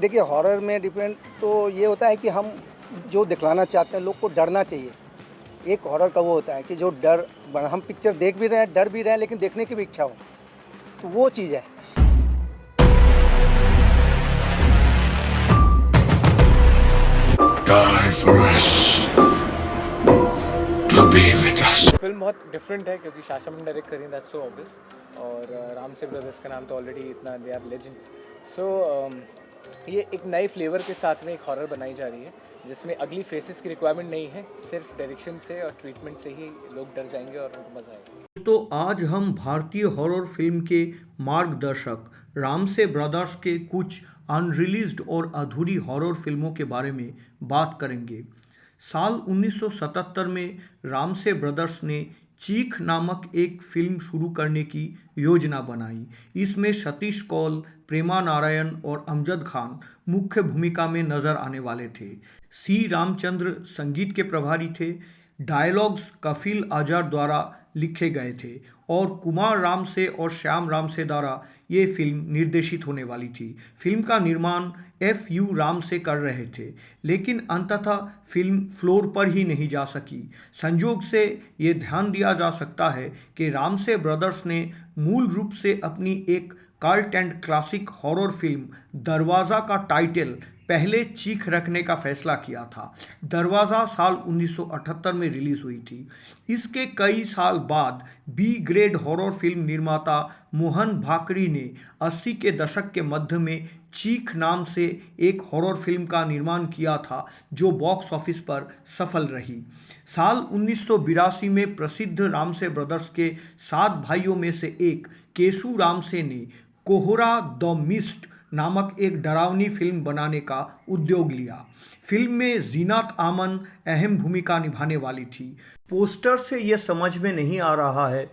देखिए हॉरर में डिपेंड तो ये होता है कि हम जो दिखलाना चाहते हैं लोग को डरना चाहिए। एक हॉरर का वो होता है कि जो हम पिक्चर देख भी रहे हैं, डर भी रहे हैं लेकिन देखने की भी इच्छा हो, तो वो चीज़ है। Die for us to be with us. Film बहुत डिफरेंट है क्योंकि शाशा मैम डायरेक्ट करें, दैट्स सो ऑब्वियस। और राम से ब्रदर्स का नाम तो ऑलरेडी इतना, दे आर लेजेंड। सो ये एक नए फ्लेवर के साथ में एक हॉरर बनाई जा रही है जिसमें अगली फेसेस की रिक्वायरमेंट नहीं है, सिर्फ डायरेक्शन से और ट्रीटमेंट से ही लोग डर जाएंगे और उनको मज़ा आएगा। दोस्तों, आज हम भारतीय हॉरर फिल्म के मार्गदर्शक रामसे ब्रदर्स के कुछ अनरिलीज्ड और अधूरी हॉरर फिल्मों के बारे में बात करेंगे। साल 1977 में रामसे ब्रदर्स ने चीख नामक एक फिल्म शुरू करने की योजना बनाई। इसमें सतीश कौल, प्रेमा नारायण और अमजद खान मुख्य भूमिका में नजर आने वाले थे। सी रामचंद्र संगीत के प्रभारी थे। डायलॉग्स कफिल आजाद द्वारा लिखे गए थे और कुमार रामसे और श्याम रामसे द्वारा ये फिल्म निर्देशित होने वाली थी। फिल्म का निर्माण F.U. रामसे कर रहे थे, लेकिन अंततः फिल्म फ्लोर पर ही नहीं जा सकी। संयोग से ये ध्यान दिया जा सकता है कि रामसे ब्रदर्स ने मूल रूप से अपनी एक cult and classic horror film दरवाज़ा का टाइटल पहले चीख रखने का फैसला किया था। दरवाज़ा साल 1978 में रिलीज़ हुई थी। इसके कई साल बाद बी ग्रेड हॉरर फिल्म निर्माता मोहन भाकरी ने 80 के दशक के मध्य में चीख नाम से एक हॉरर फिल्म का निर्माण किया था जो बॉक्स ऑफिस पर सफल रही। साल 1982 में प्रसिद्ध रामसे ब्रदर्स के 7 भाइयों में से एक केशु रामसे ने कोहरा द मिस्ट नामक एक डरावनी फिल्म बनाने का उद्योग लिया। फिल्म में जीनत आमन अहम भूमिका निभाने वाली थी। पोस्टर से यह समझ में नहीं आ रहा है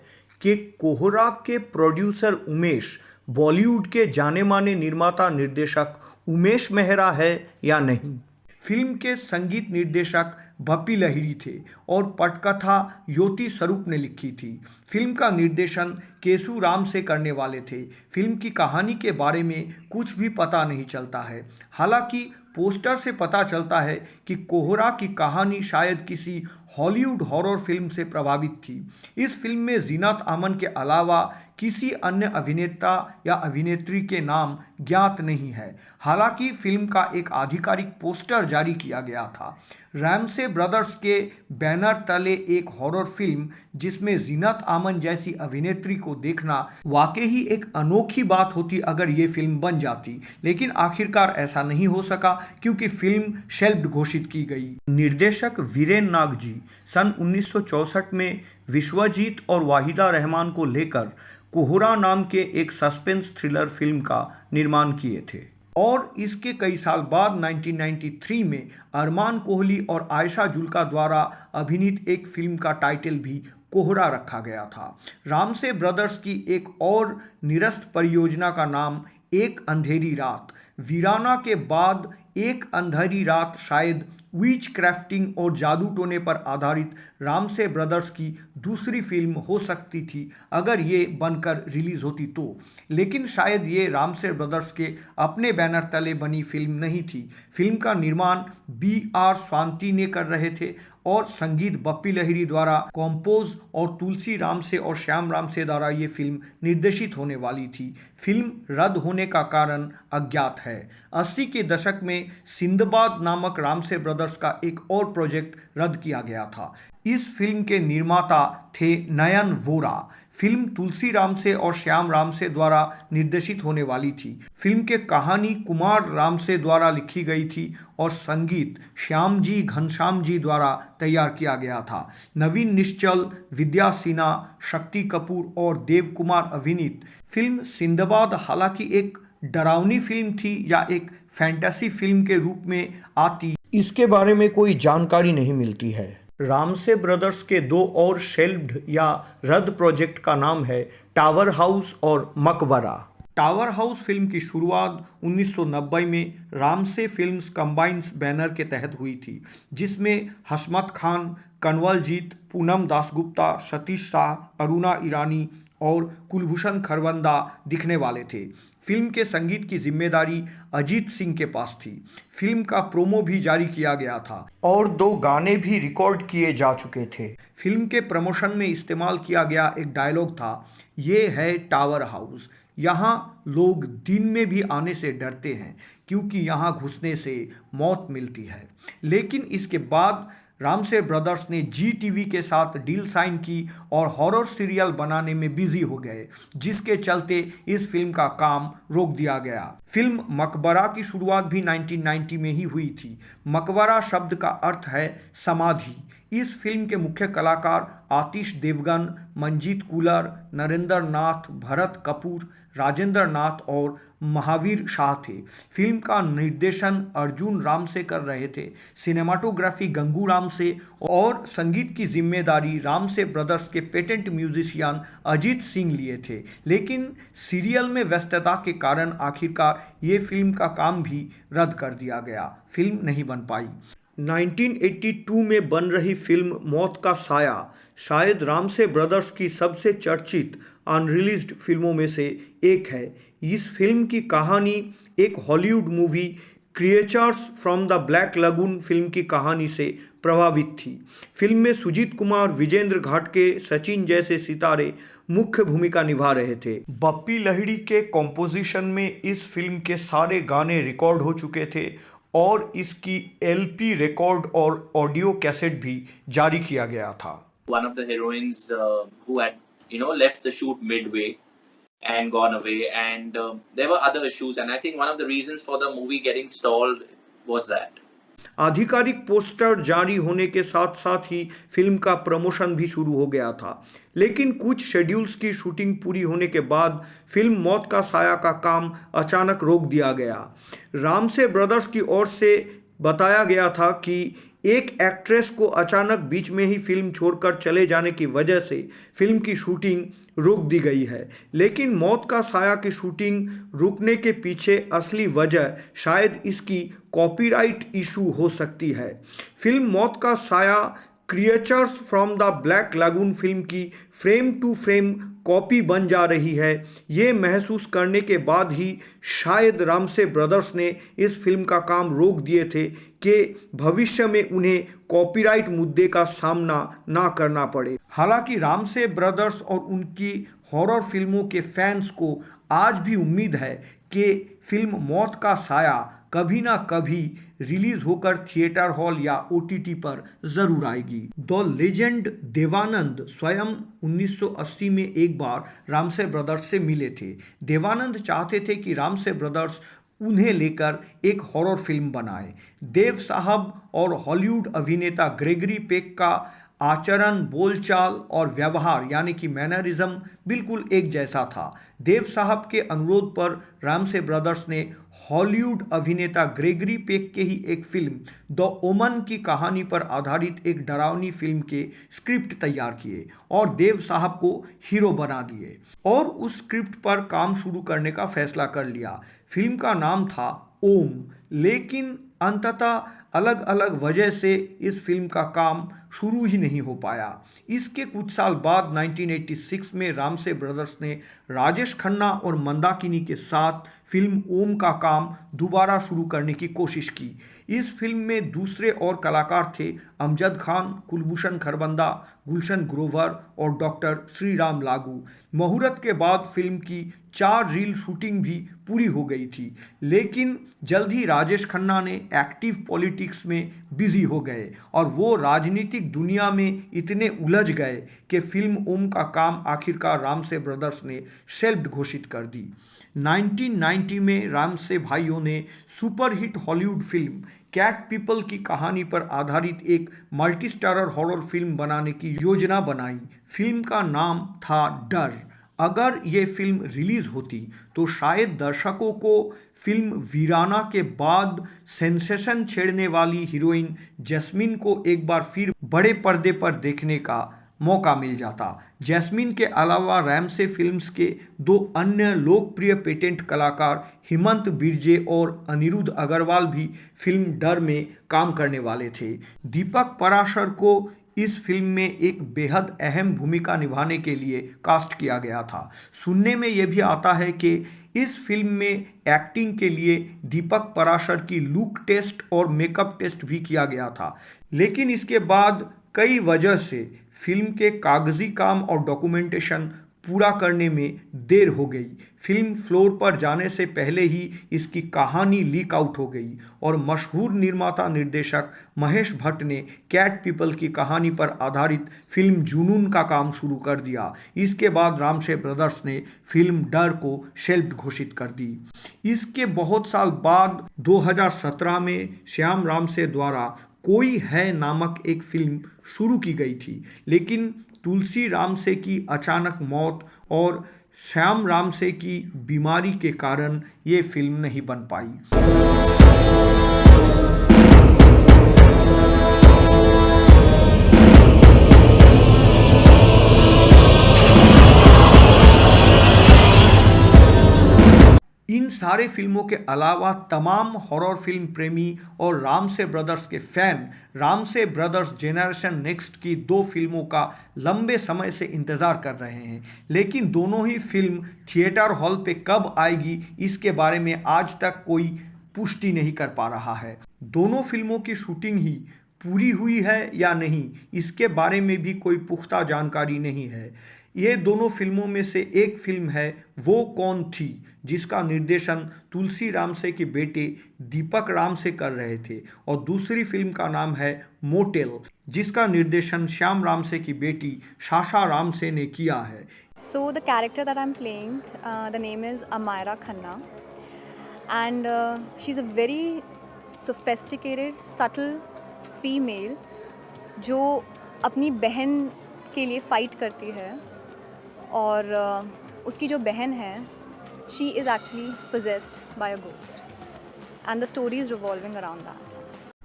कि कोहरा के प्रोड्यूसर उमेश बॉलीवुड के जाने माने निर्माता निर्देशक उमेश मेहरा है या नहीं। फिल्म के संगीत निर्देशक बप्पी लहिरी थे और पटकथा योति स्वरूप ने लिखी थी। फिल्म का निर्देशन केशु राम से करने वाले थे। फिल्म की कहानी के बारे में कुछ भी पता नहीं चलता है। हालांकि पोस्टर से पता चलता है कि कोहरा की कहानी शायद किसी हॉलीवुड हॉरर फिल्म से प्रभावित थी। इस फिल्म में जीनत आमन के अलावा किसी अन्य अभिनेता या अभिनेत्री के नाम ज्ञात नहीं है। हालांकि फिल्म का एक आधिकारिक पोस्टर जारी किया गया था। रामसे ब्रदर्स के बैनर तले एक हॉरर फिल्म जिसमें जीनत आमन जैसी अभिनेत्री को देखना वाकई ही एक अनोखी बात होती अगर ये फिल्म बन जाती, लेकिन आखिरकार ऐसा नहीं हो सका क्योंकि फिल्म शेल्फ्ड घोषित की गई। निर्देशक वीरेन नाग जी सन 1964 में विश्वजीत और वाहिदा रहमान को लेकर कोहरा नाम के एक सस्पेंस थ्रिलर फिल्म का निर्माण किए थे और इसके कई साल बाद 1993 में अरमान कोहली और आयशा जुल्का द्वारा अभिनीत एक फिल्म का टाइटल भी कोहरा रखा गया था। रामसे ब्रदर्स की एक और निरस्त परियोजना का नाम एक अंधेरी रात, वीराना के बाद एक अंधेरी रात शायद विच क्राफ्टिंग और जादू टोने पर आधारित रामसे ब्रदर्स की दूसरी फिल्म हो सकती थी अगर ये बनकर रिलीज होती तो, लेकिन शायद ये रामसे ब्रदर्स के अपने बैनर तले बनी फिल्म नहीं थी। फिल्म का निर्माण B.R. स्वांति ने कर रहे थे और संगीत बप्पी लहिरी द्वारा कंपोज और तुलसी रामसे और श्याम रामसे द्वारा ये फिल्म निर्देशित होने वाली थी। फिल्म रद्द होने का कारण अज्ञात है। 80 के दशक में सिंदबाद नामक रामसे ब्रदर्स का एक और प्रोजेक्ट रद्द किया गया था। इस फिल्म के निर्माता थे नयन वोरा। फिल्म तुलसी रामसे और श्याम रामसे द्वारा निर्देशित होने वाली थी। फिल्म के कहानी कुमार रामसे द्वारा लिखी गई थी और संगीत श्यामजी घनश्याम जी द्वारा तैयार किया गया था। नवीन निश्चल, विद्या सिन्हा, शक्ति कपूर और देव कुमार अभिनीत फिल्म सिंदबाद हालांकि एक डरावनी फिल्म थी या एक फैंटेसी फिल्म के रूप में आती, इसके बारे में कोई जानकारी नहीं मिलती है। रामसे ब्रदर्स के दो और शेल्व्ड या रद्द प्रोजेक्ट का नाम है टावर हाउस और मकबरा। टावर हाउस फिल्म की शुरुआत 1990 में रामसे फिल्म्स कंबाइंस बैनर के तहत हुई थी, जिसमें हसमत खान, कन्वलजीत, पूनम दासगुप्ता, सतीश शाह, अरुणा ईरानी और कुलभूषण खरवंदा दिखने वाले थे। फिल्म के संगीत की जिम्मेदारी अजीत सिंह के पास थी। फिल्म का प्रोमो भी जारी किया गया था और 2 गाने भी रिकॉर्ड किए जा चुके थे। फिल्म के प्रमोशन में इस्तेमाल किया गया एक डायलॉग था, ये है टावर हाउस, यहाँ लोग दिन में भी आने से डरते हैं क्योंकि यहाँ घुसने से मौत मिलती है। लेकिन इसके बाद रामसे ब्रदर्स ने जी टीवी के साथ डील साइन की और हॉरर सीरियल बनाने में बिजी हो गए, जिसके चलते इस फिल्म का काम रोक दिया गया। फिल्म मकबरा की शुरुआत भी 1990 में ही हुई थी। मकबरा शब्द का अर्थ है समाधि। इस फिल्म के मुख्य कलाकार आतिश देवगन, मंजीत कुलर, नरेंद्र नाथ, भरत कपूर, राजेंद्र नाथ और महावीर शाह थे। फिल्म का निर्देशन अर्जुन रामसे कर रहे थे, सिनेमाटोग्राफी गंगू रामसे और संगीत की जिम्मेदारी रामसे ब्रदर्स के पेटेंट म्यूजिशियन अजीत सिंह लिए थे। लेकिन सीरियल में व्यस्तता के कारण आखिरकार ये फिल्म का काम भी रद्द कर दिया गया, फिल्म नहीं बन पाई। 1982 में बन रही फिल्म मौत का साया शायद रामसे ब्रदर्स की सबसे चर्चित अनरिलीज्ड फिल्मों में से एक है। इस फिल्म की कहानी एक Hollywood movie creatures from the black lagoon film की कहानी से प्रभावित थी। फिल्म में सुजीत कुमार, विजेंद्र घाटगे, सचिन जैसे सितारे मुख्य भूमिका निभा रहे थे। बप्पी लहिड़ी के कॉम्पोजिशन में इस फिल्म के सारे गाने रिकॉर्ड हो चुके थे और इसकी एलपी रिकॉर्ड और ऑडियो कैसेट भी जारी किया गया था। One of the heroines who had, left the shoot midway and gone away, and there were other issues, and I think one of the reasons for the movie getting stalled was that. आधिकारिक poster जारी होने के साथ साथ ही film का promotion भी शुरू हो गया था, लेकिन कुछ शेड्यूल्स की शूटिंग पूरी होने के बाद फिल्म मौत का साया का काम अचानक रोक दिया गया। रामसे ब्रदर्स की ओर से बताया गया था कि एक एक्ट्रेस को अचानक बीच में ही फिल्म छोड़कर चले जाने की वजह से फिल्म की शूटिंग रोक दी गई है। लेकिन मौत का साया की शूटिंग रुकने के पीछे असली वजह शायद इसकी कॉपीराइट इशू हो सकती है। फिल्म मौत का साया creatures from the black lagoon film की फ्रेम टू फ्रेम कॉपी बन जा रही है। ये महसूस करने के बाद ही शायद रामसे ब्रदर्स ने इस फिल्म का काम रोक दिए थे कि भविष्य में उन्हें कॉपीराइट मुद्दे का सामना ना करना पड़े। हालांकि रामसे ब्रदर्स और उनकी हॉरर फिल्मों के फैंस को आज भी उम्मीद है कि फिल्म मौत का साया कभी ना कभी रिलीज होकर थिएटर हॉल या ओटीटी पर जरूर आएगी। द लेजेंड देवानंद स्वयं 1980 में एक बार रामसे ब्रदर्स से मिले थे। देवानंद चाहते थे कि रामसे ब्रदर्स उन्हें लेकर एक हॉरर फिल्म बनाए। देव साहब और हॉलीवुड अभिनेता ग्रेगरी पेक का आचरण, बोलचाल और व्यवहार यानी कि मैनरिज्म बिल्कुल एक जैसा था। देव साहब के अनुरोध पर रामसे ब्रदर्स ने हॉलीवुड अभिनेता ग्रेगरी पेक के ही एक फिल्म द ओमन की कहानी पर आधारित एक डरावनी फिल्म के स्क्रिप्ट तैयार किए और देव साहब को हीरो बना दिए और उस स्क्रिप्ट पर काम शुरू करने का फैसला कर लिया। फिल्म का नाम था ओम, लेकिन अंततः अलग अलग वजह से इस फिल्म का काम शुरू ही नहीं हो पाया। इसके कुछ साल बाद 1986 में रामसे ब्रदर्स ने राजेश खन्ना और मंदाकिनी के साथ फिल्म ओम का काम दोबारा शुरू करने की कोशिश की। इस फिल्म में दूसरे और कलाकार थे अमजद खान, कुलभूषण खरबंदा, गुलशन ग्रोवर और डॉक्टर श्रीराम लागू। मुहूर्त के बाद फिल्म की 4 रील शूटिंग भी पूरी हो गई थी, लेकिन जल्द ही राजेश खन्ना ने एक्टिव पॉलिटिक्स में बिजी हो गए और वो राजनीतिक दुनिया में इतने उलझ गए कि फिल्म ओम का काम आखिरकार रामसे ब्रदर्स ने शेल्फ्ड घोषित कर दी। 1990 में रामसे भाइयों ने superhit Hollywood film Cat People की कहानी पर आधारित एक मल्टी स्टारर हॉरर फिल्म बनाने की योजना बनाई। फिल्म का नाम था डर। अगर ये फिल्म रिलीज होती तो शायद दर्शकों को फिल्म वीराना के बाद सेंसेशन छेड़ने वाली हीरोइन जैस्मिन को एक बार फिर बड़े पर्दे पर देखने का मौका मिल जाता। जैस्मिन के अलावा रामसे फिल्म्स के 2 अन्य लोकप्रिय पेटेंट कलाकार हेमंत बिरजे और अनिरुद्ध अग्रवाल भी फिल्म डर में काम करने वाले थे। दीपक पराशर को इस फिल्म में एक बेहद अहम भूमिका निभाने के लिए कास्ट किया गया था। सुनने में यह भी आता है कि इस फिल्म में एक्टिंग के लिए दीपक पराशर की लुक टेस्ट और मेकअप टेस्ट भी किया गया था, लेकिन इसके बाद कई वजह से फिल्म के कागजी काम और डॉक्यूमेंटेशन पूरा करने में देर हो गई। फिल्म फ्लोर पर जाने से पहले ही इसकी कहानी लीक आउट हो गई और मशहूर निर्माता निर्देशक महेश भट्ट ने कैट पीपल की कहानी पर आधारित फिल्म जुनून का काम शुरू कर दिया। इसके बाद रामसे ब्रदर्स ने फिल्म डर को शेल्फ्ड घोषित कर दी। इसके बहुत साल बाद 2017 में श्याम रामसे द्वारा कोई है नामक एक फिल्म शुरू की गई थी, लेकिन तुलसी रामसे की अचानक मौत और श्याम रामसे की बीमारी के कारण ये फिल्म नहीं बन पाई। इन सारे फिल्मों के अलावा तमाम हॉरर फिल्म प्रेमी और रामसे ब्रदर्स के fan Ramsay brothers generation next की 2 फिल्मों का लंबे समय से इंतज़ार कर रहे हैं, लेकिन दोनों ही फिल्म थिएटर हॉल पे कब आएगी इसके बारे में आज तक कोई पुष्टि नहीं कर पा रहा है। दोनों फिल्मों की शूटिंग ही पूरी हुई है या नहीं, इसके बारे में भी कोई पुख्ता जानकारी नहीं है। ये दोनों फिल्मों में से एक फिल्म है वो कौन थी, जिसका निर्देशन तुलसी रामसे के बेटे दीपक रामसे कर रहे थे, और दूसरी फिल्म का नाम है मोटेल, जिसका निर्देशन श्याम रामसे की बेटी साशा रामसे ने किया है। So the character that I'm playing, the name is Amira Khanna, and she's a very sophisticated, subtle female जो अपनी बहन के लिए फाइट करती है, और उसकी जो बहन है she is actually possessed by a ghost, and the story is revolving around that.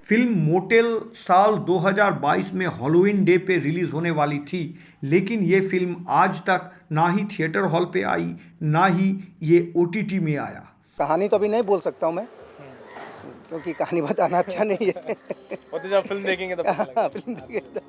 Film motel साल 2022 में हैलोवीन डे पे रिलीज़ होने वाली थी, लेकिन ये फिल्म आज तक ना ही थिएटर हॉल पे आई, ना ही ये OTT में आया। कहानी तो अभी नहीं बोल सकता हूँ मैं, क्योंकि कहानी बताना अच्छा नहीं है। वो तो जब फिल्म देखेंगे तब पता लगेगा। फिल्म देखेंगे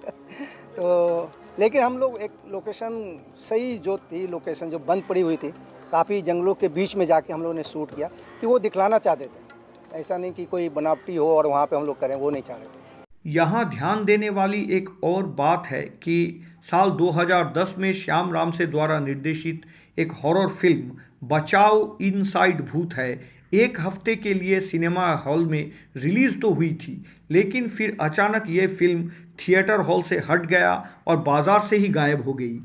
तो लेकिन हम लोग एक लोकेशन सही जो थी, लोकेशन जो बंद पड़ी हुई थी, काफ़ी जंगलों के बीच में जाके हम लोगों ने शूट किया कि वो दिखलाना चाहते थे। ऐसा नहीं कि कोई बनावटी हो और वहाँ पे हम लोग करें, वो नहीं चाह रहे थे। यहाँ ध्यान देने वाली एक और बात है कि साल 2010 में श्याम रामसे द्वारा निर्देशित एक हॉरर फिल्म बचाओ इनसाइड भूत है एक हफ्ते के लिए सिनेमा हॉल में रिलीज़ तो हुई थी, लेकिन फिर अचानक ये फिल्म थिएटर हॉल से हट गया और बाज़ार से ही गायब हो गई।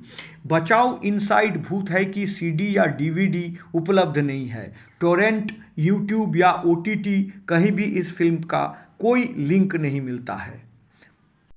बचाओ इनसाइड भूत है कि CD या DVD उपलब्ध नहीं है। टोरेंट, YouTube या OTT कहीं भी इस फिल्म का कोई लिंक नहीं मिलता है।